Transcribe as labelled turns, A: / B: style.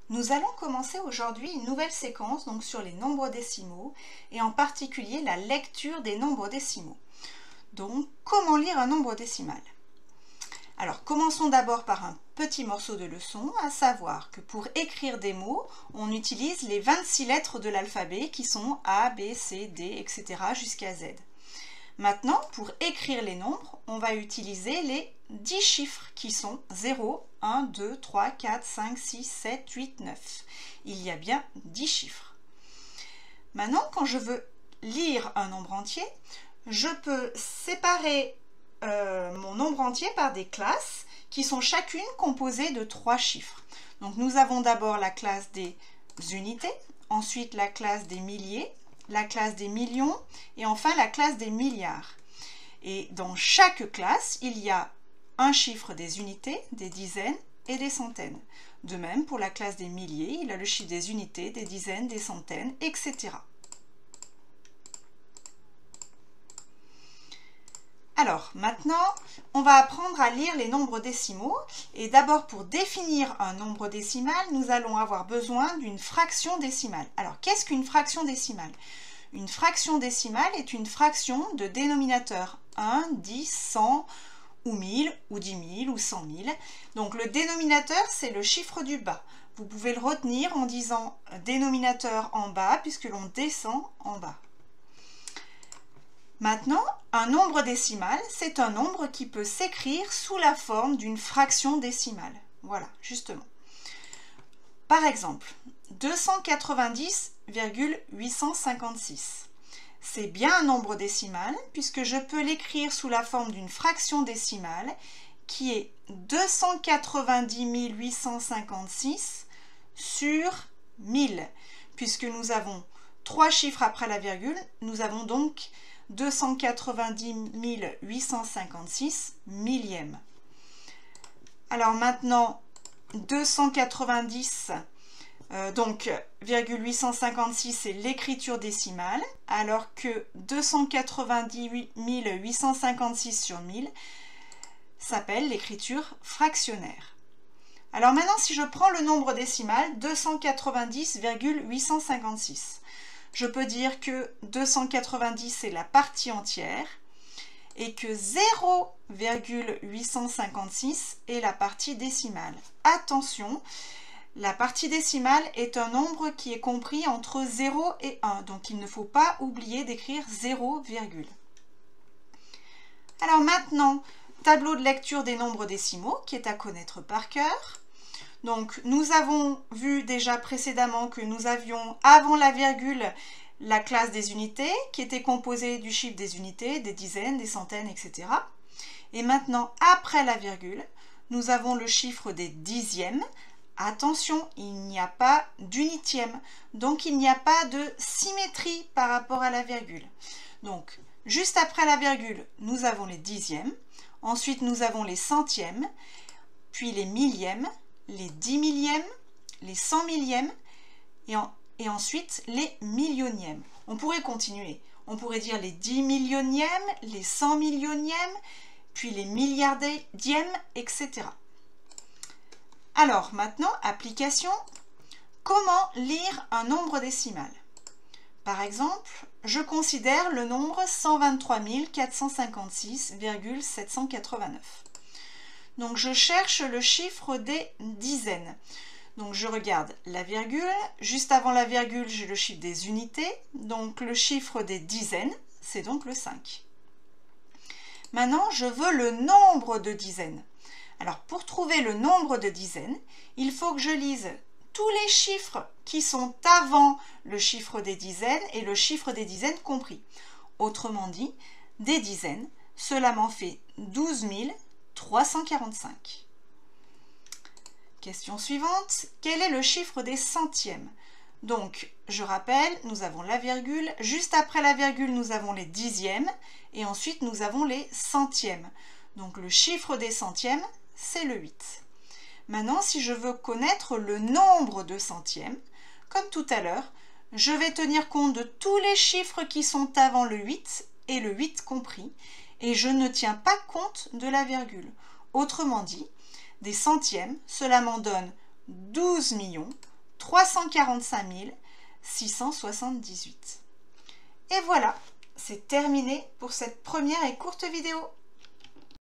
A: Nous allons commencer aujourd'hui une nouvelle séquence donc sur les nombres décimaux et en particulier la lecture des nombres décimaux. Donc, comment lire un nombre décimal? Alors, commençons d'abord par un petit morceau de leçon, à savoir que pour écrire des mots, on utilise les 26 lettres de l'alphabet qui sont A, B, C, D, etc. jusqu'à Z. Maintenant, pour écrire les nombres, on va utiliser les 10 chiffres qui sont 0, 1, 2, 3, 4, 5, 6, 7, 8, 9. Il y a bien 10 chiffres. Maintenant, quand je veux lire un nombre entier, je peux séparer mon nombre entier par des classes qui sont chacune composées de 3 chiffres. Donc nous avons d'abord la classe des unités, ensuite la classe des milliers, la classe des millions et enfin la classe des milliards. Et dans chaque classe, il y a un chiffre des unités, des dizaines et des centaines. De même, pour la classe des milliers, il a le chiffre des unités, des dizaines, des centaines, etc. Alors, maintenant, on va apprendre à lire les nombres décimaux. Et d'abord, pour définir un nombre décimal, nous allons avoir besoin d'une fraction décimale. Alors, qu'est-ce qu'une fraction décimale? Une fraction décimale est une fraction de dénominateur 1, 10, 100 ou 1000 ou 10 000 ou 100 000. Donc, le dénominateur, c'est le chiffre du bas. Vous pouvez le retenir en disant dénominateur en bas puisque l'on descend en bas. Maintenant, un nombre décimal, c'est un nombre qui peut s'écrire sous la forme d'une fraction décimale. Voilà, justement. Par exemple, 290,856. C'est bien un nombre décimal puisque je peux l'écrire sous la forme d'une fraction décimale qui est 290 856 sur 1000. Puisque nous avons 3 chiffres après la virgule, nous avons donc 290 856 millièmes. Alors maintenant, 290, donc, 856, c'est l'écriture décimale, alors que 298 856 sur 1000 s'appelle l'écriture fractionnaire. Alors maintenant, si je prends le nombre décimal, 290,856, je peux dire que 290 c'est la partie entière et que 0,856 est la partie décimale. Attention, la partie décimale est un nombre qui est compris entre 0 et 1, donc il ne faut pas oublier d'écrire 0, virgule. Alors maintenant, tableau de lecture des nombres décimaux qui est à connaître par cœur. Donc, nous avons vu déjà précédemment que nous avions, avant la virgule, la classe des unités, qui était composée du chiffre des unités, des dizaines, des centaines, etc. Et maintenant, après la virgule, nous avons le chiffre des dixièmes. Attention, il n'y a pas d'unitième, donc il n'y a pas de symétrie par rapport à la virgule. Donc, juste après la virgule, nous avons les dixièmes. Ensuite, nous avons les centièmes, puis les millièmes, les 10 millièmes, les 100 millièmes et ensuite les millionièmes. On pourrait continuer. On pourrait dire les 10 millionièmes, les 100 millionièmes, puis les milliardièmes, etc. Alors maintenant, application. Comment lire un nombre décimal? Par exemple, je considère le nombre 123 456,789. Donc, je cherche le chiffre des dizaines. Donc, je regarde la virgule. Juste avant la virgule, j'ai le chiffre des unités. Donc, le chiffre des dizaines, c'est donc le 5. Maintenant, je veux le nombre de dizaines. Alors, pour trouver le nombre de dizaines, il faut que je lise tous les chiffres qui sont avant le chiffre des dizaines et le chiffre des dizaines compris. Autrement dit, des dizaines, cela m'en fait 12 345. Question suivante, quel est le chiffre des centièmes? Donc, je rappelle, nous avons la virgule, juste après la virgule, nous avons les dixièmes, et ensuite nous avons les centièmes. Donc, le chiffre des centièmes, c'est le 8. Maintenant, si je veux connaître le nombre de centièmes, comme tout à l'heure, je vais tenir compte de tous les chiffres qui sont avant le 8, et le 8 compris, et je ne tiens pas compte de la virgule. Autrement dit, des centièmes, cela m'en donne 12 millions 345 678. Et voilà, c'est terminé pour cette première et courte vidéo.